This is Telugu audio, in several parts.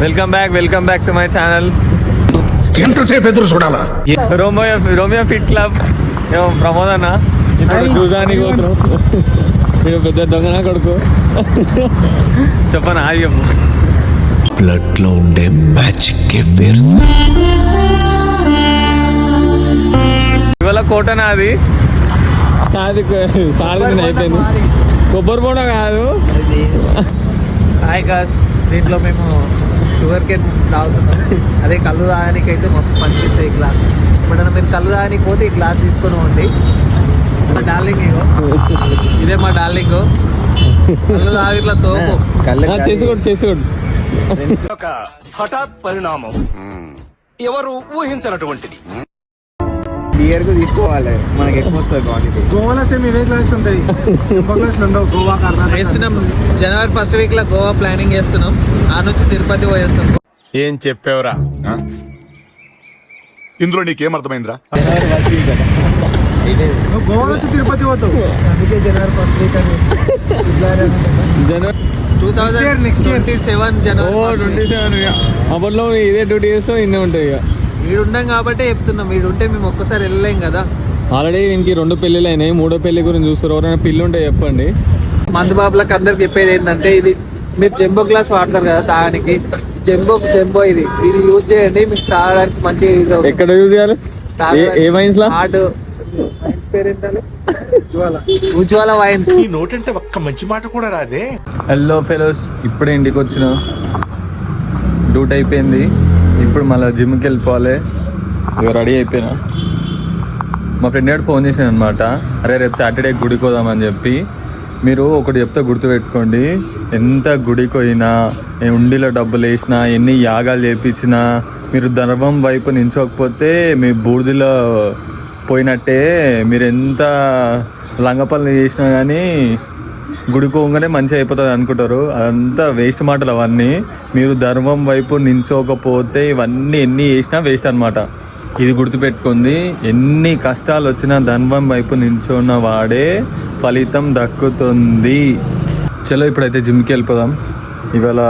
Welcome back to my channel. ఎంతసేపు ఎదురు చూడాలా? రోమియో ఫిట్ క్లబ్ ప్రమోద్ అన్న ఇప్పుడు చూసానికి పోతున్నాం. మీరు పెద్ద దొంగనా కొడుకు చెప్పనా చెప్పు. బ్లడ్ లో ఉండే మ్యాజిక్ ఇవాళ కోటనా అది సాది అయిపోయింది. కొబ్బరి బోండా కాదు. హాయ్ గాస్, దీంట్లో మేము షుగర్ కేన్ తాగుతున్నాం. అదే కళ్ళు తాగడానికి అయితే మస్తు పనిపిస్తాయి ఈ గ్లాస్. ఇప్పుడు మీరు కళ్ళు తాగడానికి పోతే ఈ గ్లాస్ తీసుకొని పోండి. మా డార్లింగ్ ఇగో, ఇదే మా డార్లింగ్. కళ్ళు తాగిట్లా తోపు చేసుకోండి. ఒక హఠాత్ పరిణామం, ఎవరు ఊహించినటువంటిది. బియర్ కు తీసుకోవాలి, మనకి ఎక్కువ వస్తుంది క్వాంటిటీ. గోవాలో సేమ్ ఇవే క్లాస్ ఉంటాయి, క్లాస్ ఉండవు. గోవా వేస్తున్నాం. జనవరి 1st వీక్ లో గోవా ప్లానింగ్ చేస్తున్నాం. ఆ నుంచి తిరుపతి పోయేస్తాం. ఏం చెప్పావురా? ఇందులో నీకేం అర్థమైందిరా? జనవరి 1st వీక్ కదా, గోవా నుంచి తిరుపతి పోతావు. అందుకే జనవరి 1st వీక్ అని. జనవరి 2027 జనవరి 27 అప్పట్లో ఇదే డ్యూటీ చేస్తాం. ఇన్నే ఉంటాయి. ఇక వీడు ఉండం కాబట్టి చెప్తున్నాం. వీడు ఉంటే మేము ఒక్కసారి వెళ్ళలేం కదా. ఆల్రెడీ ఇంకి 2 పెళ్ళిళ్ళు అయినాయి. 3వ పెళ్లి గురించి చూస్తారు. ఎవరైనా పిల్లి ఉంటే చెప్పండి. మందు బాబులకు అందరికి చెప్పేది ఏంటంటే, ఇది మీరు జంబో గ్లాస్ వాడతారు కదా తాగడానికి, జంబో ఇది యూజ్ చేయండి. మీకు తాగడానికి మంచిగా యూజ్ అవుతుంది. ఎక్కడ యూజ్ చేయాలి? ఏ వైన్స్ లా? ఉజ్వాల వైన్స్. ఈ నోటంటే ఒక్క మంచి మాట కూడా రాదే. హలో ఫెలోస్, ఇప్పుడే ఇంటికి వచ్చిన. డ్యూటీ అయిపోయింది. ఇప్పుడు మళ్ళీ జిమ్కి వెళ్ళిపోవాలి. ఇక రెడీ అయిపోయినా. మా ఫ్రెండ్ గారు ఫోన్ చేసాను అనమాట. అరే రేపు సాటర్డే గుడికి పోదామని చెప్పి. మీరు ఒకటి చెప్తే గుర్తుపెట్టుకోండి, ఎంత గుడికి పోయినా, ఉండిలో డబ్బులు వేసినా, ఎన్ని యాగాలు చేయించినా, మీరు ధర్మం వైపు నించోకపోతే మీ బూడిదలో పోయినట్టే. మీరు ఎంత లంగపల్లి చేసినా కానీ గుడికి పోగానే మంచిగా అయిపోతుంది అనుకుంటారు. అదంతా వేస్ట్ మాటలు అవన్నీ. మీరు ధర్మం వైపు నించోకపోతే ఇవన్నీ ఎన్ని చేసినా వేస్ట్ అనమాట. ఇది గుర్తుపెట్టుకుంది. ఎన్ని కష్టాలు వచ్చినా ధర్మం వైపు నించున్న వాడే ఫలితం దక్కుతుంది. చలో ఇప్పుడైతే జిమ్కి వెళ్ళిపోదాం. ఇవాళ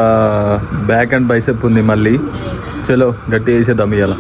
బ్యాక్ అండ్ బైసెప్ ఉంది మళ్ళీ. చలో గట్టి చేసేద్దాం ఇవాళ.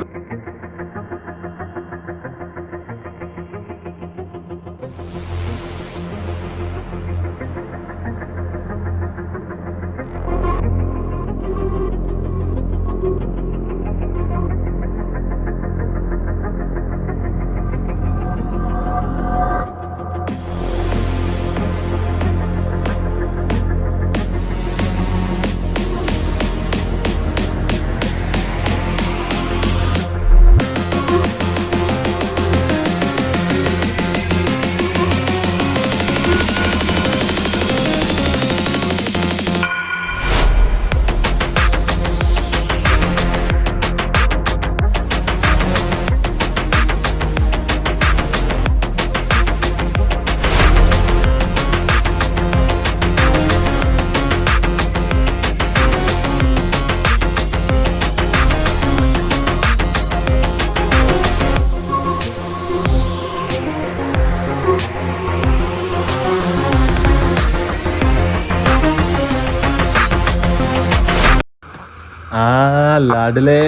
లాడలే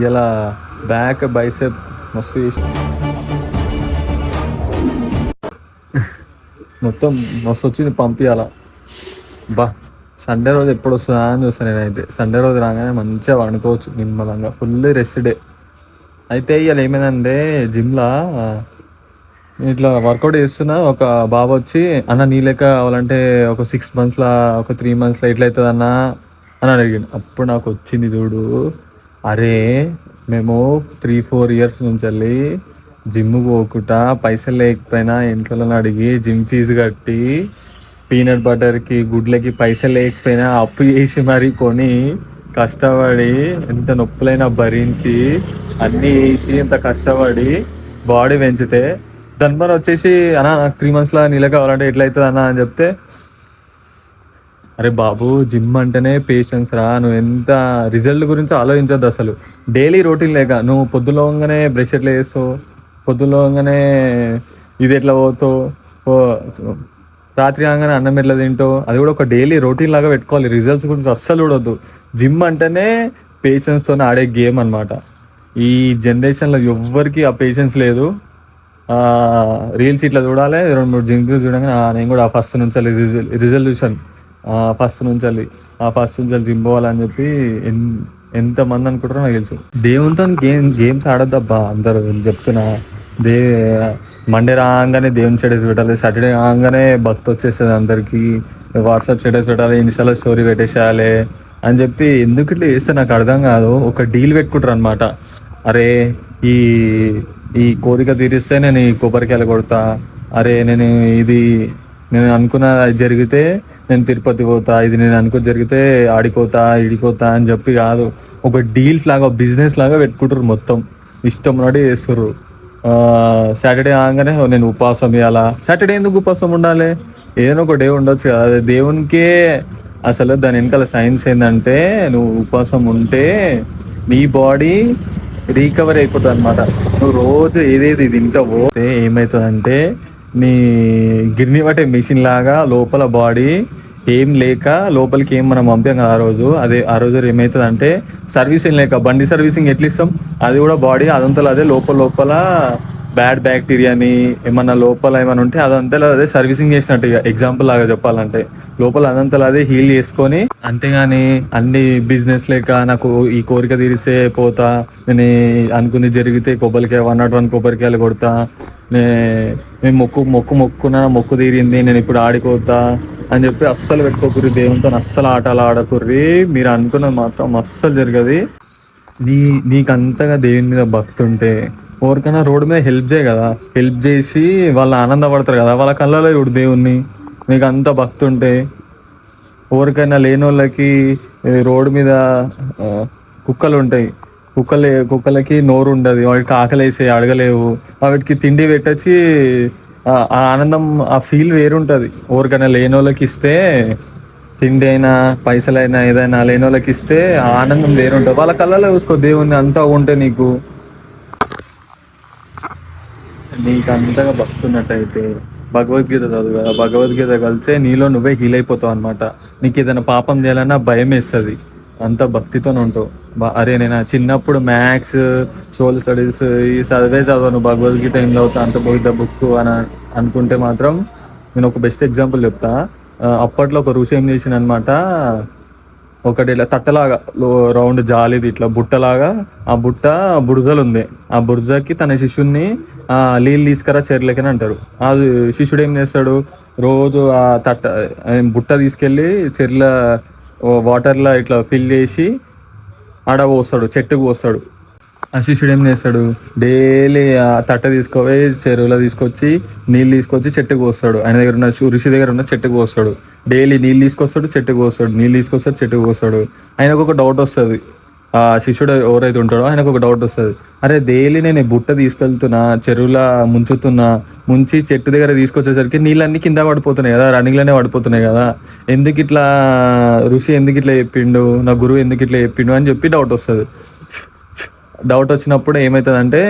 ఇలా బ్యాక్ బైసెప్ మస్తు చేసి మొత్తం మస్తు వచ్చింది. పంపించాల బా. సండే రోజు ఎప్పుడు వస్తుందా అని చూస్తాను నేనైతే. సండే రోజు రాగానే మంచిగా వండుకోవచ్చు నిమ్మలంగా. Full rest day. అయితే ఇవాళ ఏమైందంటే జిమ్లా ఇట్లా వర్కౌట్ చేస్తున్నా. ఒక బాబు వచ్చి, అన్న నీ లెక్క కావాలంటే ఒక 6 monthsలో ఒక 3 monthsలో ఎట్లా అవుతుంది అన్న అని అడిగాను. అప్పుడు నాకు వచ్చింది చూడు, అరే మేము 3-4 years నుంచి వెళ్ళి జిమ్ పోకుండా, పైసలు లేకపోయినా ఇంట్లో అడిగి జిమ్ ఫీజు కట్టి, పీనట్ బటర్కి గుడ్లకి పైసలు లేకపోయినా అప్పు చేసి మరీ కొని కష్టపడి, ఎంత నొప్పులైనా భరించి అన్నీ వేసి ఎంత కష్టపడి బాడీ పెంచితే దాని పని వచ్చేసి అన్న నాకు 3 monthsలో నీళ్ళ కావాలంటే ఎట్లయితుంది అన్న అని చెప్తే, అరే బాబు జిమ్ అంటేనే పేషెన్స్ రా. నువ్వు ఎంత రిజల్ట్ గురించి ఆలోచించద్దు అసలు. డైలీ రొటీన్ లేక నువ్వు పొద్దులోగానే బ్రష్ ఎట్లా చేస్తావు, పొద్దులోగానే ఇది ఎట్లా పోతావు, రాత్రి కాగానే అన్నం ఎట్లా తింటావు, అది కూడా ఒక డైలీ రొటీన్ లాగా పెట్టుకోవాలి. రిజల్ట్స్ గురించి అస్సలు చూడొద్దు. జిమ్ అంటేనే పేషెన్స్తో ఆడే గేమ్ అనమాట. ఈ జనరేషన్లో ఎవ్వరికి ఆ పేషెన్స్ లేదు. రీల్స్ ఇట్లా చూడాలి, 2-3 జిమ్ చూడగానే నేను కూడా ఫస్ట్ నుంచి రిజల్యూషన్ ఫస్ట్ నుంచి జిమ్ పోవాలని చెప్పి ఎంతమంది అనుకుంటారో నాకు తెలుసు. దేవునితో గేమ్స్ ఆడొద్దబ్బా అందరూ చెప్తున్నా. మండే రాగానే దేవుని స్టేటస్ పెట్టాలి, సాటర్డే రాగానే భక్తి వచ్చేస్తుంది అందరికీ, వాట్సాప్ స్టేటస్ పెట్టాలి, ఇన్స్టాలో స్టోరీ పెట్టేసేయాలి అని చెప్పి ఎందుకు ఇట్లా చేస్తే నాకు అర్థం కాదు. ఒక డీల్ పెట్టుకుంటారు అనమాట. అరే ఈ కోరిక తీరిస్తే నేను ఈ కొబ్బరికాయలు కొడతా, అరే నేను అనుకున్న జరిగితే నేను తిరుపతి పోతా, ఇది నేను అనుకున్న జరిగితే ఆడిపోతా ఇడిపోతా అని చెప్పి కాదు. ఒక డీల్స్ లాగా బిజినెస్ లాగా పెట్టుకుంటారు. మొత్తం ఇష్టం నాటి చేస్తారు. సాటర్డే ఆగానే నేను ఉపవాసం ఇవ్వాలా, సాటర్డే ఎందుకు ఉపవాసం ఉండాలి, ఏదైనా ఒక డే ఉండొచ్చు కదా. అదే దేవునికే అసలు దాని వెనకాల సైన్స్ ఏంటంటే నువ్వు ఉపవాసం ఉంటే నీ బాడీ రీకవర్ అయిపోతుంది అనమాట. నువ్వు రోజు ఏదేది తింటావో ఏమవుతుందంటే నీ గిర్ని పట్టే మిషన్ లాగా లోపల బాడీ ఏం లేక లోపలికి ఏం మనం పంపాం కదా ఆ రోజు ఏమవుతుందంటే సర్వీసింగ్ లేక బండి సర్వీసింగ్ ఎట్లా ఇస్తాం, అది కూడా బాడీ అదంతలో అదే లోపల బ్యాడ్ బ్యాక్టీరియాని ఏమన్నా లోపల ఏమైనా ఉంటే అదంతలో అదే సర్వీసింగ్ చేసినట్టు. ఇక ఎగ్జాంపుల్ లాగా చెప్పాలంటే లోపల అదంతలో అదే హీల్ చేసుకొని, అంతేగాని అన్ని బిజినెస్ లేక నాకు ఈ కోరిక తీరిస్తే పోతా, నేను అనుకుంది జరిగితే కొబ్బరికాయ 101 కొబ్బరికాయలు కొడతా, నేను మొక్కు తీరింది నేను ఇప్పుడు ఆడిపోతా అని చెప్పి అస్సలు పెట్టుకోకుర్రి. దేవునితో అస్సలు ఆటలు ఆడకుర్రి. మీరు అనుకున్నది మాత్రం అస్సలు జరగదు. నీకు అంతగా దేవుని మీద భక్తి ఉంటే ఎవరికైనా రోడ్డు మీద హెల్ప్ చేయ కదా, హెల్ప్ చేసి వాళ్ళు ఆనందపడతారు కదా, వాళ్ళ కళ్ళలో చూడు దేవుణ్ణి. నీకు అంత భక్తి ఉంటే ఎవరికైనా లేని వాళ్ళకి రోడ్డు మీద కుక్కలు ఉంటాయి, కుక్కలకి నోరు ఉండదు, వాటికి ఆకలి వేసి అడగలేవు, వాటికి తిండి పెట్టచ్చి ఆ ఆనందం ఆ ఫీల్ వేరుంటుంది. ఎవరికైనా లేని వాళ్ళకి ఇస్తే తిండి అయినా పైసలైనా ఏదైనా లేని వాళ్ళకి ఇస్తే ఆ ఆనందం వేరుంటుంది. వాళ్ళ కళ్ళలో చూసుకో దేవుణ్ణి. అంతా ఉంటే నీకు అంతగా భక్తి ఉన్నట్టయితే భగవద్గీత చదువు కదా, భగవద్గీత కలిసే నీలో నువ్వే హీల్ అయిపోతావు అనమాట. నీకు ఏదైనా పాపం చేయాలన్నా భయం వేస్తుంది, అంత భక్తితోనే ఉంటావు. అరే నేను చిన్నప్పుడు మ్యాథ్స్ సోషల్ స్టడీస్ ఈ చదవను, భగవద్గీత ఏం చదువుతా అంత పోయిద్ద బుక్ అని అనుకుంటే మాత్రం నేను ఒక బెస్ట్ ఎగ్జాంపుల్ చెప్తా. అప్పట్లో ఒక ఋషి ఏం చేసిన అనమాట, ఒకటి ఇలా తట్టలాగా రౌండ్ జాలిది ఇట్లా బుట్టలాగా, ఆ బుట్ట బురజలు ఉంది, ఆ బురజకి తన శిష్యుడిని నీళ్ళు తీసుకురా చెర్లకని అంటారు. ఆ శిష్యుడు ఏం చేస్తాడు, రోజు ఆ బుట్ట తీసుకెళ్ళి చెర్ల వాటర్లో ఇట్లా ఫిల్ చేసి ఆడ పోస్తాడు, చెట్టుకు పోస్తాడు. ఆ శిష్యుడు ఏం చేస్తాడు, డైలీ ఆ తట్ట తీసుకుపోయి చెరువులో తీసుకొచ్చి నీళ్ళు తీసుకొచ్చి చెట్టుకు పోస్తాడు. ఆయన దగ్గర ఉన్న ఋషి దగ్గర ఉన్న చెట్టుకు పోస్తాడు. డైలీ నీళ్ళు తీసుకొస్తాడు, చెట్టుకు పోస్తాడు, నీళ్ళు తీసుకొస్తాడు, చెట్టుకు పోస్తాడు. ఆయనకు ఒక డౌట్ వస్తుంది, ఆ శిష్యుడు ఎవరైతే ఉంటాడో ఆయనకు ఒక డౌట్ వస్తుంది, అరే డైలీ నేను బుట్ట తీసుకెళ్తున్నా, చెరువులా ముంచి చెట్టు దగ్గర తీసుకొచ్చేసరికి నీళ్ళన్నీ కింద పడిపోతున్నాయి కదా, రన్నింగ్లోనే పడిపోతున్నాయి కదా, ఎందుకు ఇట్లా ఋషి ఎందుకు ఇట్లా చెప్పిండు, నా గురువు ఎందుకు ఇట్లా చెప్పిండు అని చెప్పి డౌట్ వస్తుంది. డౌట్ వచ్చినప్పుడు ఏమవుతుందంటే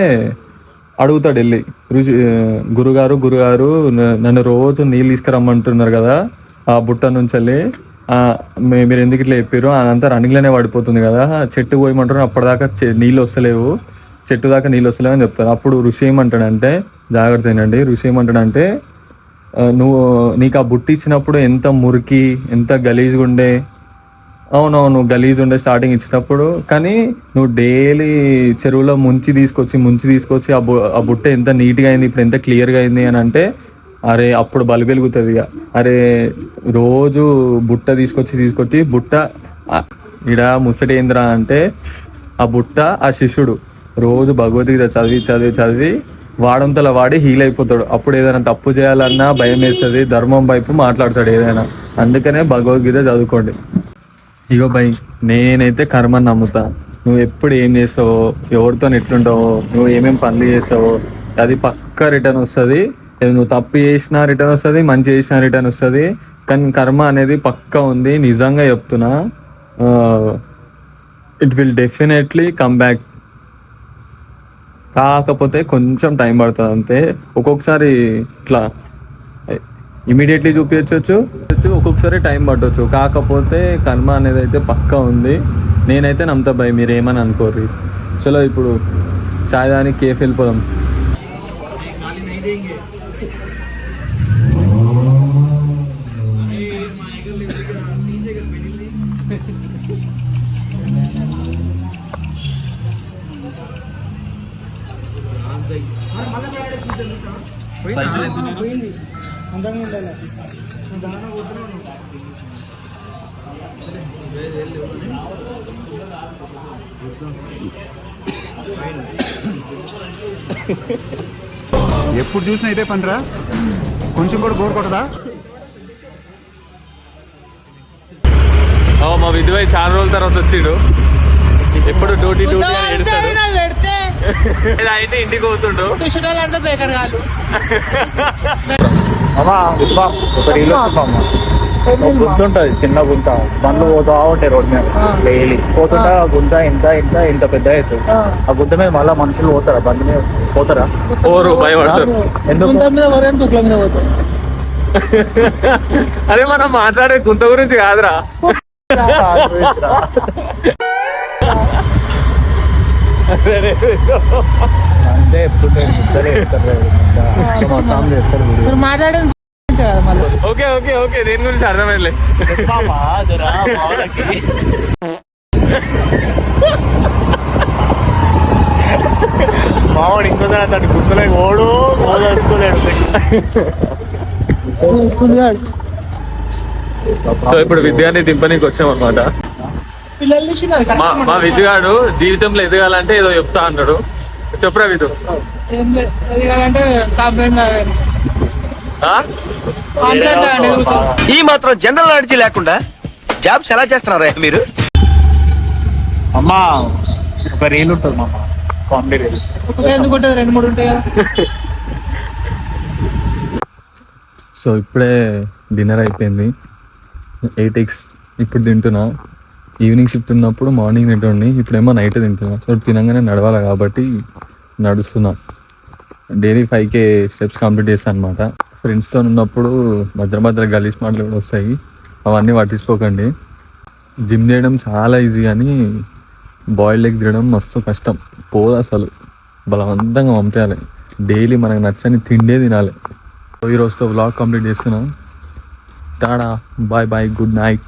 అడుగుతాడు వెళ్ళి, గురుగారు నన్ను రోజు నీళ్ళు తీసుకురమ్మంటున్నారు కదా ఆ బుట్ట నుంచి వెళ్ళి, మీరు ఎందుకు ఇట్లా చెప్పారు, అదంతా రన్నింగ్లోనే పడిపోతుంది కదా, చెట్టు పోయమంటారు, అప్పటిదాకా నీళ్ళు వస్తలేవు, చెట్టు దాకా నీళ్ళు వస్తలేవు అని చెప్తారు. అప్పుడు ఋషి ఏమంటాడంటే, జాగ్రత్త అయినండి, ఋషి ఏమంటాడంటే నీకు ఆ బుట్ట ఇచ్చినప్పుడు ఎంత మురికి ఎంత గలీజ్గా ఉండే, అవునవును గలీజ్ ఉండే స్టార్టింగ్ ఇచ్చినప్పుడు, కానీ నువ్వు డైలీ చెరువులో ముంచి తీసుకొచ్చి ఆ బుట్ట ఎంత నీట్గా అయింది, ఇప్పుడు ఎంత క్లియర్గా అయింది అని అంటే, అరే అప్పుడు బలి వెలుగుతుంది. ఇక అరే రోజు బుట్ట తీసుకొచ్చి బుట్ట ఇడ ముచ్చటేంద్రా అంటే, ఆ బుట్ట ఆ శిష్యుడు రోజు భగవద్గీత చదివి వాడంతలా వాడి హీల్ అయిపోతాడు. అప్పుడు ఏదైనా తప్పు చేయాలన్నా భయం వేస్తుంది, ధర్మం వైపు మాట్లాడతాడు ఏదైనా. అందుకనే భగవద్గీత చదువుకోండి. ఇగో భయ్, నేనైతే కర్మని నమ్ముతా. నువ్వు ఎప్పుడు ఏం చేస్తావో, ఎవరితో ఎట్లుంటావో, నువ్వు ఏమేమి పనులు చేస్తావో అది పక్కా రిటర్న్ వస్తుంది. నువ్వు తప్పు చేసినా రిటర్న్ వస్తుంది, మంచి చేసినా రిటర్న్ వస్తుంది. కానీ కర్మ అనేది పక్కా ఉంది, నిజంగా చెప్తున్నా. It will definitely come back. కాకపోతే కొంచెం టైం పడుతుంది అంతే. ఒక్కొక్కసారి ఇట్లా ఇమీడియట్లీ చూపించవచ్చు, ఒక్కొక్కసారి టైం పట్టవచ్చు. కాకపోతే కర్మ అనేది అయితే పక్కా ఉంది. నేనైతే నమ్ముతా భయ్, మీరు ఏమని అనుకోర్రి. చలో ఇప్పుడు చాయ్ దానికి కేఫ్ వెళ్ళిపోదాం. పోయింది అందంగా ఉండాలి. దాని కూర్చున్నాను. ఎప్పుడు చూసినా ఇదే పనిరా, కొంచెం కూడా బోర్ కొట్టదా? మా విధువై చాలా రోజుల తర్వాత వచ్చిండు. ఎప్పుడు డ్యూటీ అని ఏడుస్తాడు. అయితే ఇంటికి పోతుండు. అంటే బేకర్ కాదు. గుంత ఉంటుంది, చిన్న గుంత. బండ్లు పోతా ఉంటాయి రోడ్ మీద డైలీ. పోతుంటా గుంత ఇంత పెద్ద అవుతుంది. ఆ గుంత మీద మళ్ళీ మనుషులు పోతారా? బండి మీద పోతారా? ఓరు భయపడతారు. ఎందుకు? అదే మనం మాట్లాడే గుంత గురించి కాదురా. అంతే చెప్తుంటే సాంగ్ చేస్తారు. మాట్లాడేది ఓకే ఓకే ఓకే, దేని గురించి అర్థమైందిలే. మావాడు ఇంకోసారి అతను గుర్తులే ఓడు ఓదలుచుకోలేడు. సో ఇప్పుడు విద్యాన్ని దింపనీకి వచ్చామన్నమాట. మా విద్యగాడు జీవితంలో ఎదగాలంటే ఏదో చెప్తా అన్నాడు. చెప్పురా విధు. ఈ మాత్రం జనరల్ నాలెడ్జ్ లేకుండా జాబ్స్ ఎలా చేస్తున్నారా మీరు? అమ్మా ఒక రీల్ ఉంటుంది మా కామెడీ రీల్. ఎందుకుంటుంది? 2-3 ఉంటాయి కదా. సో ఇప్పుడే డిన్నర్ అయిపోయింది. 8x ఇప్పుడు తింటున్నా. ఈవినింగ్ షిఫ్ట్ ఉన్నప్పుడు మార్నింగ్ తింటుండి, ఇప్పుడేమో నైట్ తింటున్నా. సో తినగానే నడవాలి కాబట్టి నడుస్తున్నా. డైలీ 5K స్టెప్స్ కంప్లీట్ చేస్తాను అనమాట. ఫ్రెండ్స్తో ఉన్నప్పుడు భద్ర గలీజ్ మాటలు కూడా వస్తాయి, అవన్నీ పట్టించుకోకండి. జిమ్ చేయడం చాలా ఈజీ కానీ బాయిల్డ్ ఎగ్ తినడం మస్తు కష్టం. పోదు అసలు, బలవంతంగా పంపేయాలి. డైలీ మనకు నచ్చని తిండే తినాలి. ఈ రోజుతో వ్లాగ్ కంప్లీట్ చేస్తున్నా. టాడా, బాయ్ బాయ్, గుడ్ నైట్.